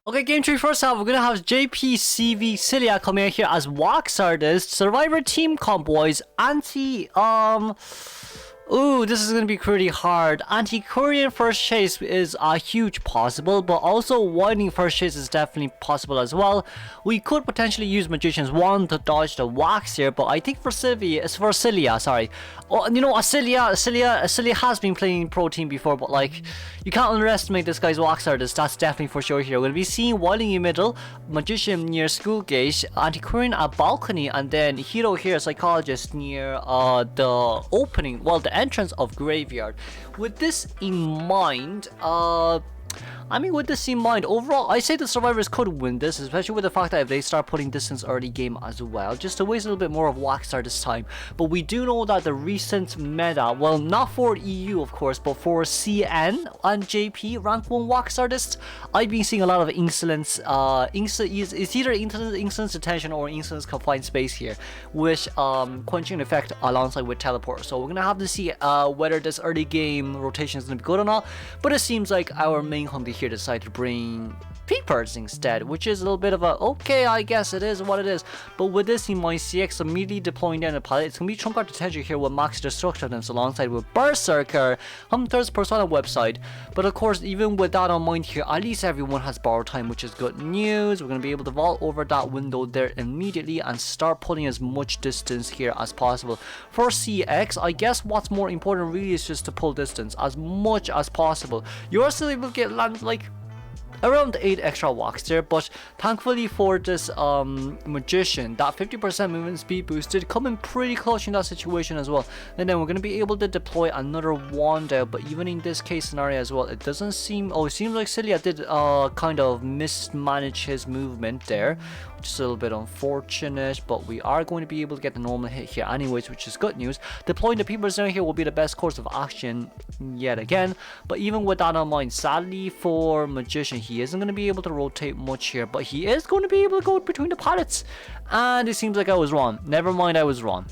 Okay, game 3 first half, we're gonna have JPCV SiLia coming out here as Wax Artist, Survivor Team Comp Boys, Ooh, this is gonna be pretty hard. Anti-Korean first chase is a huge possible, but also winding first chase is definitely possible as well. We could potentially use Magician's Wand to dodge the Wax here, but I think for SiLia, sorry. Oh, you know, SiLia has been playing Pro Team before, but like, you can't underestimate this guy's Wax Artist. That's definitely for sure here. We're gonna be seeing Wilding in middle, Magician near School Gate, Anti-Korean at Balcony, and then Hero here, Psychologist near the opening, well, the entrance of Graveyard. With this in mind, overall, I say the survivors could win this, especially with the fact that if they start putting distance early game as well, just to waste a little bit more of Waxstar this time. But we do know that the recent meta, well, not for EU of course, but for CN and JP rank 1 Wax Artist, I've been seeing a lot of insolence. It's either insolence detention or insolence confined space here, which quenching effect alongside with teleport. So we're gonna have to see whether this early game rotation is gonna be good or not. But it seems like our main hunter here decided to bring Peepers instead, which is a little bit of a okay, I guess it is what it is. But with this in mind, CX immediately deploying down the pallet. It's gonna be trump card detention here with Max Destructiveness alongside with Berserker, Hunter's Persona website. But of course, even with that on mind here, at least everyone has borrowed time, which is good news. We're gonna be able to vault over that window there immediately and start pulling as much distance here as possible. For CX, I guess what's more important really is just to pull distance as much as possible. You're still able to get land like around 8 extra walks there, but thankfully for this Magician, that 50% movement speed boosted coming pretty close in that situation as well. And then we're going to be able to deploy another wand out, but even in this case scenario as well, it doesn't seem, it seems like SiLia did kind of mismanage his movement there, which is a little bit unfortunate, but we are going to be able to get the normal hit here anyways, which is good news. Deploying the Peepers down here will be the best course of action yet again, but even with that on mind, sadly for Magician, he isn't going to be able to rotate much here, but he is going to be able to go between the pallets, and it seems like I was wrong. Never mind, I was wrong.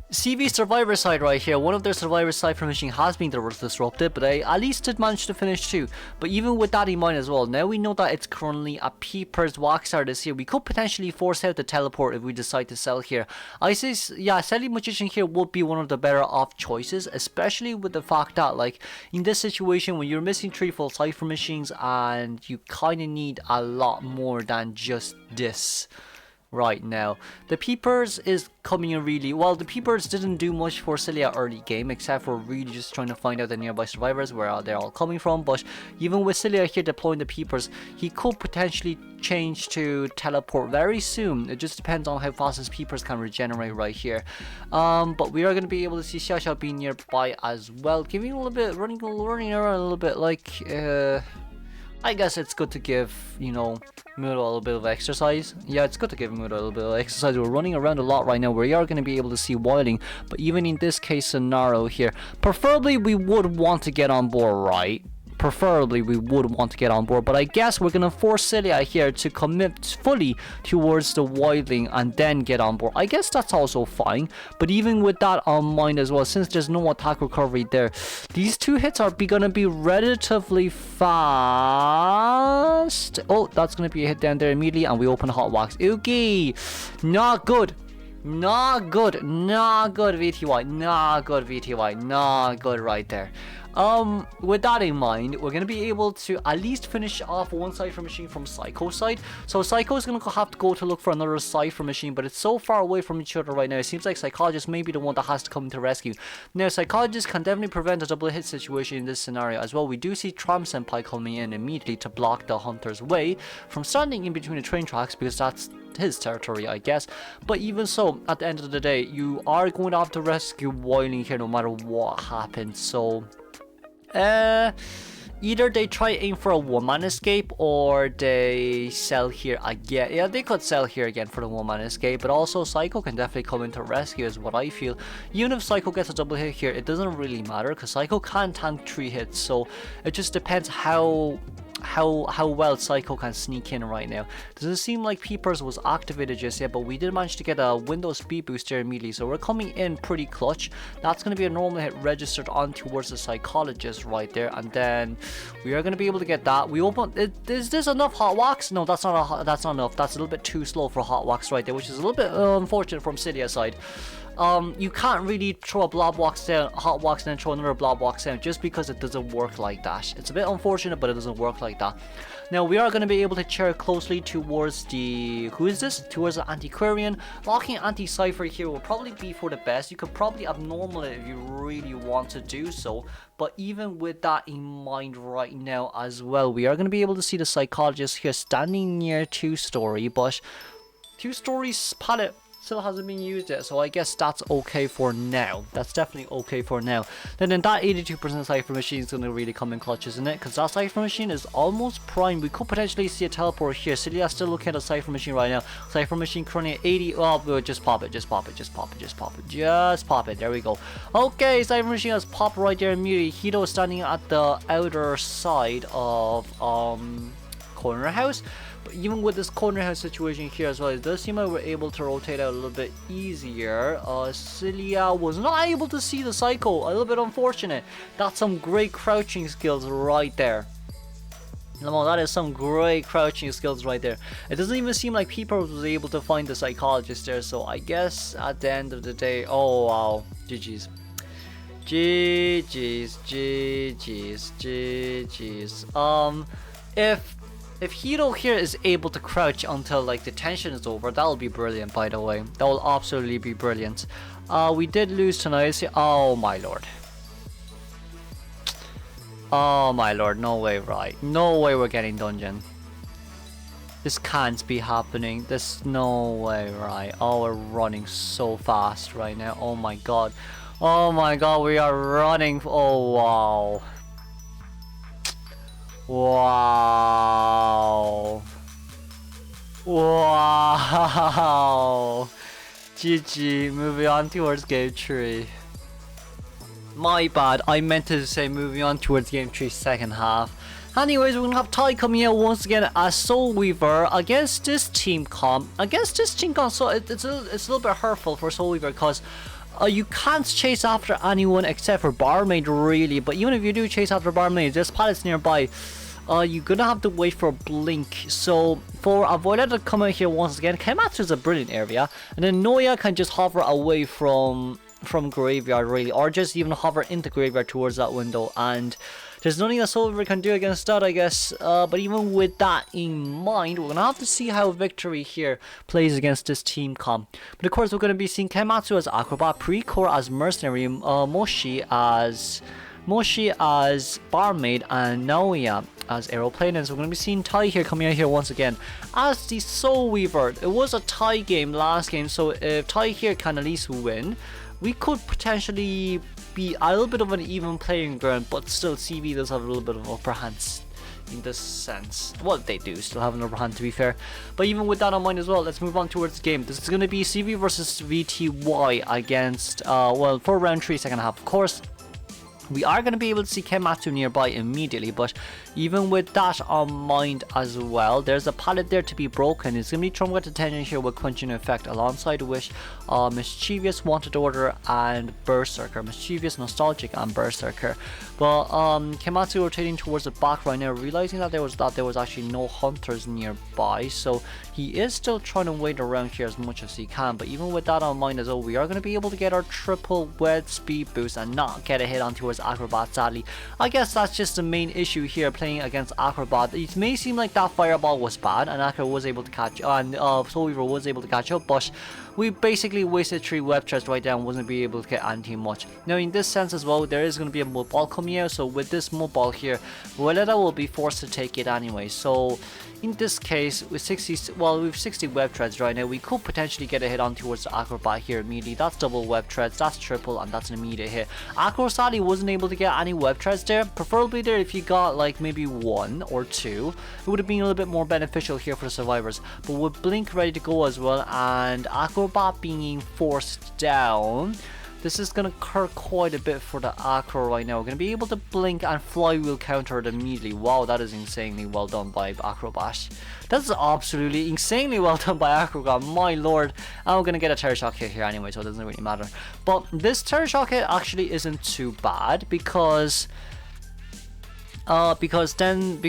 CV Survivor side right here, one of their Survivor Cypher machine has been disrupted, but I at least did manage to finish too. But even with that in mind as well, now we know that it's currently a Peepers Wax Artist here. We could potentially force out the teleport if we decide to sell here. I say, yeah, selling Magician here would be one of the better off choices, especially with the fact that, like, in this situation when you're missing 3 full Cypher machines and you kind of need a lot more than just this right now. The Peepers is coming in really well. The Peepers didn't do much for SiLia early game, except for really just trying to find out the nearby survivors, where they're all coming from. But even with SiLia here deploying the Peepers, he could potentially change to teleport very soon. It just depends on how fast his Peepers can regenerate right here. But we are going to be able to see Xiaoxiao being nearby as well, giving a little bit, running around a little bit, like I guess it's good to give, you know, Mudo a little bit of exercise. Yeah, it's good to give Mudo a little bit of exercise. We're running around a lot right now. We are going to be able to see Wilding, but even in this case scenario here, preferably we would want to get on board, right? Preferably we would want to get on board, but I guess we're gonna force SiLia here to commit fully towards the Wilding and then get on board. I guess that's also fine, but even with that on mind as well, since there's no attack recovery there, these 2 hits are gonna be relatively fast. Oh, that's gonna be a hit down there immediately, and we open Hot Wax. Oogie, not good. Not good, not good VTY, not good VTY, not good right there. With that in mind, we're going to be able to at least finish off one Cypher machine from Psycho side. So Psycho is going to have to go to look for another Cypher machine, but it's so far away from each other right now. It seems like Psychologist may be the one that has to come to rescue. Now, Psychologist can definitely prevent a double hit situation in this scenario as well. We do see Tram Senpai coming in immediately to block the Hunter's way from standing in between the train tracks, because that's his territory, I guess. But even so, at the end of the day, you are going to have to rescue Wilding here no matter what happens. So either they try aim for a 1-man escape, or they sell here again. Yeah, they could sell here again for the 1-man escape, but also Psycho can definitely come into rescue is what I feel. Even if Psycho gets a double hit here, it doesn't really matter, because Psycho can tank 3 hits, so it just depends how how well Psycho can sneak in right now. Doesn't seem like Peepers was activated just yet, but we did manage to get a window speed boost there immediately, so we're coming in pretty clutch. That's going to be a normal hit registered on towards the Psychologist right there, and then we are going to be able to get that. We open. Is this enough hot wax? No, that's not enough. That's a little bit too slow for hot wax right there, which is a little bit unfortunate from SiLia's side. You can't really throw a blob wax down, hot wax, and then throw another blob wax down just because it doesn't work like that. It's a bit unfortunate, but it doesn't work like that. Now we are going to be able to chair closely towards the, who is this? Towards the Antiquarian. Locking Anti-Cypher here will probably be for the best. You could probably abnormal it if you really want to do so. But even with that in mind right now as well, we are going to be able to see the Psychologist here standing near 2-story, but 2-story's palette still hasn't been used yet, so I guess that's okay for now. That's definitely okay for now. Then that 82% Cypher Machine is going to really come in clutch, isn't it? Because that Cypher Machine is almost prime. We could potentially see a teleport here. SiLia still looking at a Cypher Machine right now. Cypher Machine currently at 80. Oh, just pop it, just pop it, just pop it, just pop it, just pop it. There we go. Okay, Cypher Machine has popped right there immediately. Hito is standing at the outer side of corner house. But even with this corner house situation here as well, it does seem like we're able to rotate out a little bit easier. SiLia was not able to see the Psycho, a little bit unfortunate. That's some great crouching skills right there. No, that is some great crouching skills right there. It doesn't even seem like Peeper was able to find the Psychologist there, so I guess at the end of the day, oh wow, GG's. GG's, GG's, GG's. If Hito here is able to crouch until like the tension is over, that'll be brilliant, by the way. That will absolutely be brilliant. We did lose tonight. Oh my lord. Oh my lord, no way, right? No way we're getting dungeon. This can't be happening. There's no way, right? Oh, we're running so fast right now. Oh my god. Oh my god, we are running. Oh wow. Wow. Wow. GG. Moving on towards game 3. My bad. I meant to say moving on towards game 3 second half. Anyways, we're gonna have Ty coming out once again as Soul Weaver against this team comp. So it's a little bit hurtful for Soul Weaver because you can't chase after anyone except for Barmaid, really. But even if you do chase after Barmaid, there's pallets nearby. You're gonna have to wait for a blink. So for Avoided to come out here once again, Kaimatsu is a brilliant area, and then Noya can just hover away from graveyard, really, or just even hover into graveyard towards that window, and there's nothing that Soul Weaver can do against that, I guess. But even with that in mind, we're gonna have to see how Victory here plays against this team comp. But of course, we're gonna be seeing Kaimatsu as Acrobat, Precore as Mercenary, Moshi as Barmaid, and Naoya as Aeroplane. So we're going to be seeing Ty here coming out here once again as the Soul Weaver. It was a tie game last game, so if Ty here can at least win, we could potentially be a little bit of an even playing ground, but still CV does have a little bit of upper hand in this sense. Well, they do still have an upper hand, to be fair. But even with that on mind as well, let's move on towards the game. This is going to be CV versus VTY against, well, for round 3 second half, of course. We are going to be able to see Kaimatsu nearby immediately, but even with that on mind as well, there's a pallet there to be broken. It's going to be throwing with attention here with Quenching Effect, alongside which Mischievous, Wanted Order, and Berserker. Mischievous, Nostalgic, and Berserker. But Kaimatsu rotating towards the back right now, realizing that there was actually no hunters nearby, so he is still trying to wait around here as much as he can. But even with that on mind as well, we are going to be able to get our triple wed speed boost and not get a hit on towards Acrobat, sadly. I guess that's just the main issue here playing against Acrobat. It may seem like that fireball was bad and Acro was able to catch, and Soul Weaver was able to catch up, but we basically wasted 3 web threads right there and wasn't be able to get anything much. Now in this sense as well, there is going to be a mud ball coming out, so with this mud ball here, Violetta will be forced to take it anyway. So in this case, with 60 web threads right now, we could potentially get a hit on towards the Acrobat here immediately. That's double web threads, that's triple, and that's an immediate hit. Acro sadly wasn't able to get any web threads there. Preferably there, if you got like maybe 1 or 2, it would have been a little bit more beneficial here for the survivors. But with Blink ready to go as well, and Acrobat being forced down, This is gonna hurt quite a bit for the Acro right now. We're gonna be able to blink and flywheel counter it immediately. Wow, that is insanely well done by Acrobat. That's absolutely insanely well done by Acrobat, my lord. And we're gonna get a Terror Shock hit here anyway, so it doesn't really matter. But this Terror Shock hit actually isn't too bad because then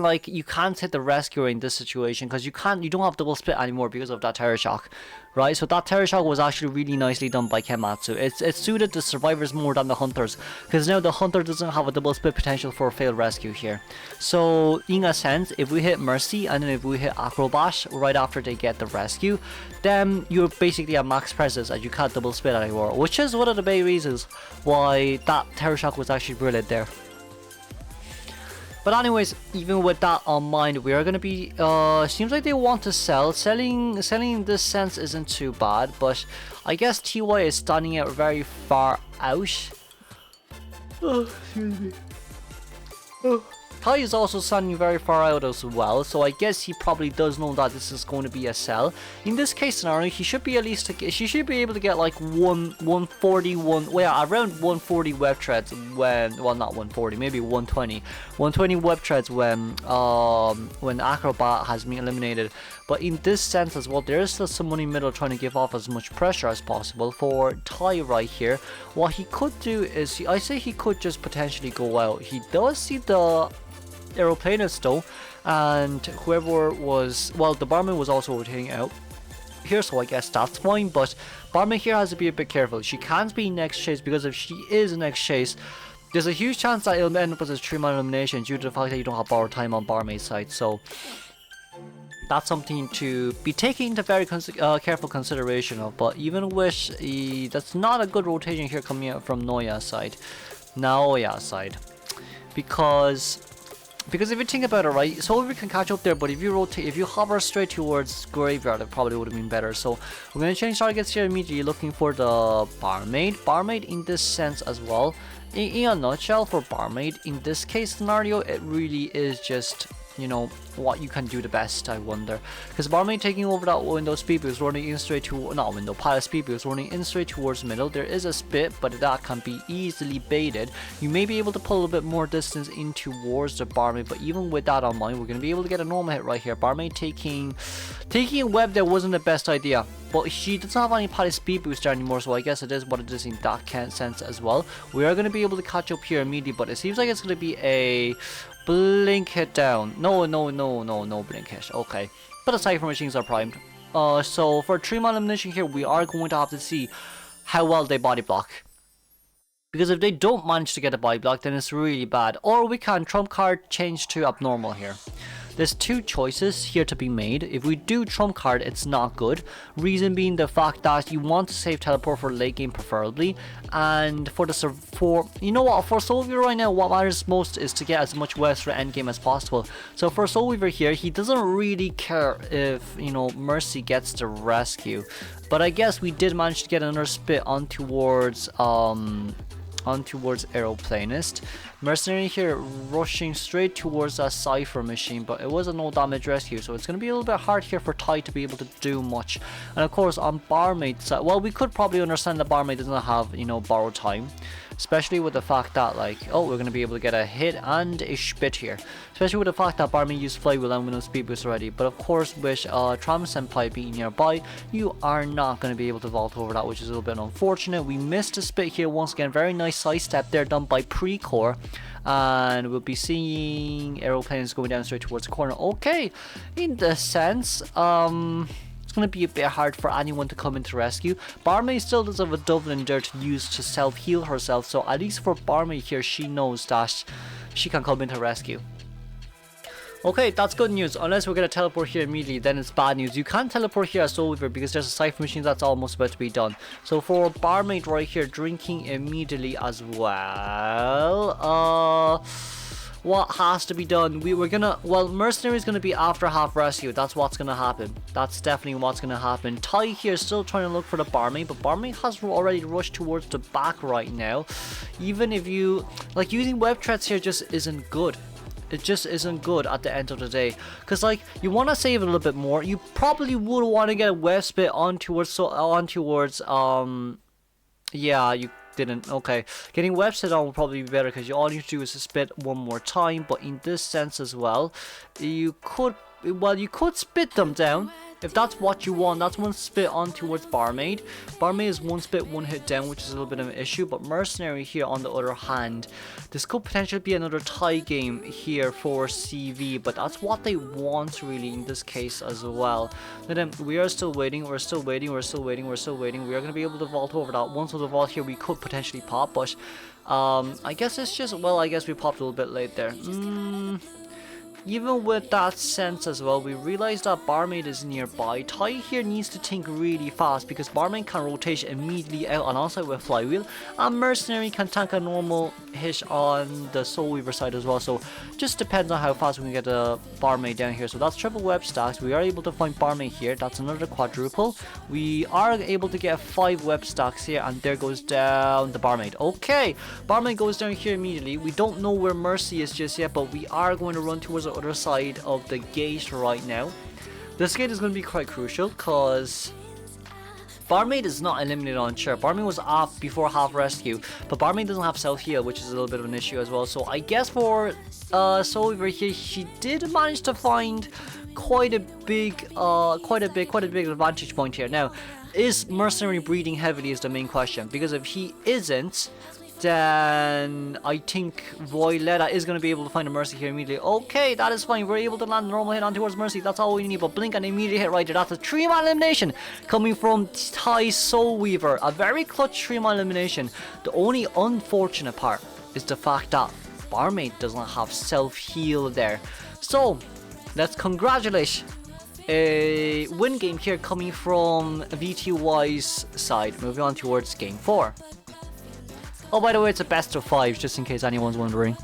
like you can't hit the rescuer in this situation because you don't have double split anymore because of that Terror Shock, right? So that Terror Shock was actually really nicely done by Kenmatsu. It suited the survivors more than the hunters because now the hunter doesn't have a double split potential for a failed rescue here. So in a sense, if we hit Mercy and then if we hit Acrobat right after they get the rescue, then you're basically at max presence and you can't double split anymore, which is one of the main reasons why that Terror Shock was actually brilliant there. But anyways, even with that on mind, we are gonna be seems like they want to sell. Selling in this sense isn't too bad, but I guess TY is standing out very far out. Oh, excuse me. Oh. Tai is also standing very far out as well, so I guess he probably does know that this is going to be a sell. In this case scenario, he should be at least she should be able to get like 141, well, around 140 web threads when, well, not 140, maybe 120 web threads when Acrobat has been eliminated. But in this sense as well, there is still someone in the middle trying to give off as much pressure as possible for Tai right here. What he could do is, I say he could just potentially go out. He does see the Aeroplanist though, and whoever was, well, the barman was also rotating out here, so I guess that's fine. But barman here has to be a bit careful. She can't be next chase, because if she is next chase, there's a huge chance that it'll end up as a 3-man elimination due to the fact that you don't have borrowed time on barmaid's side. So that's something to be taken into very careful consideration of. But even with that's not a good rotation here coming out from Naoya's side, because if you think about it, right, Solver can catch up there, but if you rotate, if you hover straight towards Graveyard, it probably would have been better. So we're going to change targets here immediately, looking for the Barmaid in this sense as well. In a nutshell, for Barmaid in this case scenario, it really is just, you know, what you can do the best, I wonder. Because Barmaid taking over that window speed boost, running in straight to, not window, pilot speed boost, running in straight towards middle. There is a spit, but that can be easily baited. You may be able to pull a bit more distance in towards the Barmaid, but even with that on mind, we're going to be able to get a normal hit right here. Barmaid taking a web there wasn't the best idea, but she doesn't have any pilot speed booster anymore, so I guess it is what it is in that sense as well. We are going to be able to catch up here immediately, but it seems like it's going to be a blink hit down. No blink hit. Okay, but the Cypher machines are primed. So for 3-man elimination here, we are going to have to see how well they body block. Because if they don't manage to get a body block, then it's really bad. Or we can trump card change to abnormal here. There's two choices here to be made. If we do trump card, it's not good. Reason being the fact that you want to save teleport for late game preferably, and for you know what, for Soul Weaver right now, what matters most is to get as much webs for end game as possible. So for Soul Weaver here, he doesn't really care if, you know, Mercy gets the rescue. But I guess we did manage to get another spit on towards Aeroplanist. Mercenary here rushing straight towards that Cypher machine, but it was a no damage rescue, so it's going to be a little bit hard here for Tai to be able to do much. And of course on Barmaid's side, well, we could probably understand that Barmaid doesn't have, you know, borrowed time, especially with the fact that, like, oh, we're going to be able to get a hit and a spit here, especially with the fact that Barmaid used flywheel and window speed boost already. But of course with Tram Senpai being nearby, you are not going to be able to vault over that, which is a little bit unfortunate. We missed a spit here once again. Very nice side step there done by Precore, and we'll be seeing aeroplanes going down straight towards the corner. Okay, in the sense, it's going to be a bit hard for anyone to come into rescue. Barmaid still does have a Dublin there to use to self-heal herself, so at least for Barmaid here, she knows that she can come into rescue. Okay, that's good news. Unless we're going to teleport here immediately, then it's bad news. You can't teleport here as Soul Weaver because there's a Cypher machine that's almost about to be done. So for Barmaid right here, drinking immediately as well. What has to be done? Well, Mercenary is going to be after half rescue. That's what's going to happen. That's definitely what's going to happen. Tai here is still trying to look for the Barmaid, but Barmaid has already rushed towards the back right now. Even if you, like, using web threats here just isn't good. It just isn't good at the end of the day, because, like, you want to save a little bit more. You probably would want to get a web spit on towards Yeah, you didn't. Okay. Getting website on will probably be better because you all you need to do is spit one more time. But in this sense as well, you could, well, you could spit them down. If that's what you want, that's one spit on towards Barmaid. Barmaid is one spit, one hit down, which is a little bit of an issue. But Mercenary here, on the other hand, this could potentially be another tie game here for CV. But that's what they want really in this case as well. And then we are still waiting, we're still waiting, we're still waiting, we're still waiting. We are going to be able to vault over that. Once with the vault here, we could potentially pop. But I guess it's just, well, I guess we popped a little bit late there. Even with that sense as well, we realize that Barmaid is nearby. Ty here needs to think really fast because Barmaid can rotate immediately out and onside with Flywheel, and Mercenary can tank a normal hit on the Soul Weaver side as well. So just depends on how fast we can get the Barmaid down here. So that's triple web stacks. We are able to find Barmaid here. That's another quadruple. We are able to get 5 web stacks here, and there goes down the Barmaid. Okay, Barmaid goes down here immediately. We don't know where Mercy is just yet, but we are going to run towards the other side of the gate right now. This gate is going to be quite crucial because Barmaid is not eliminated on sure. Barmaid was off before half rescue, but Barmaid doesn't have self heal, which is a little bit of an issue as well. So I guess for Soul Weaver here, she did manage to find quite a big advantage point here. Now, is Mercenary breeding heavily is the main question, because if he isn't, then I think Violetta is going to be able to find a Mercy here immediately. Okay, that is fine. We're able to land a normal hit on towards Mercy. That's all we need. But Blink and immediate hit right there. That's a 3-man elimination coming from Ty Soul Weaver. A very clutch 3-man elimination. The only unfortunate part is the fact that Barmaid does not have self-heal there. So, let's congratulate a win game here coming from VTY's side. Moving on towards game 4. Oh, by the way, it's a best of 5, just in case anyone's wondering.